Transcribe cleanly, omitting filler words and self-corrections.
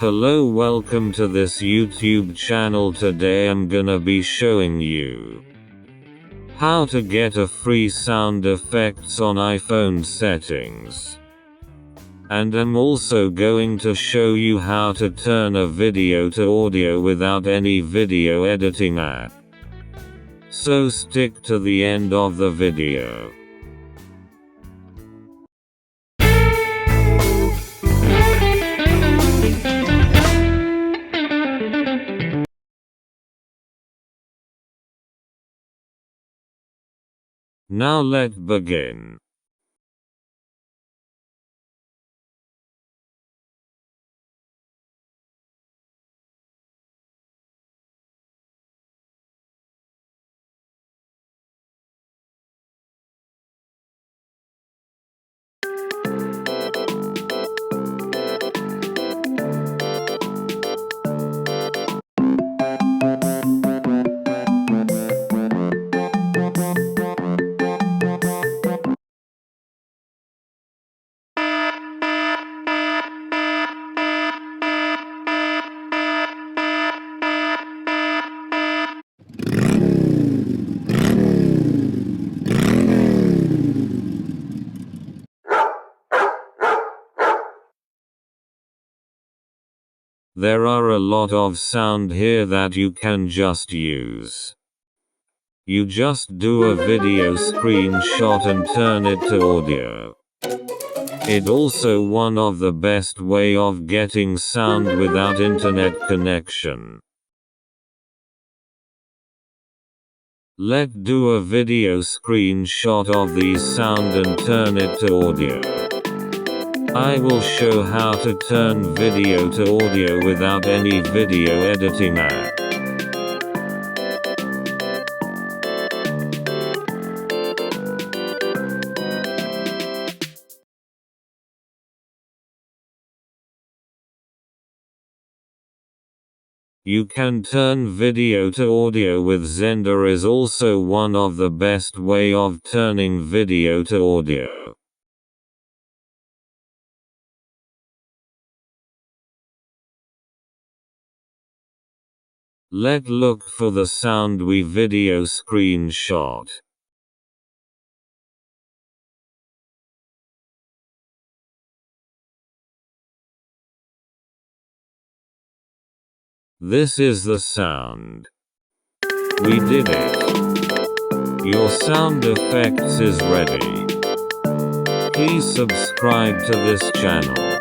Hello, welcome to this YouTube channel. Today I'm gonna be showing you how to get a free sound effects on iPhone settings. And I'm also going to show you how to turn a video to audio without any video editing app. So stick to the end of the video. Now let's begin. There are a lot of sound here that you can just use. You just do a video screenshot and turn it to audio. It also one of the best way of getting sound without internet connection. Let's do a video screenshot of these sound and turn it to audio. I will show how to turn video to audio without any video editing app. You can turn video to audio with Xender is also one of the best way of turning video to audio. Let's look for the sound we video screenshot. This is the sound. We did it. Your sound effects is ready. Please subscribe to this channel.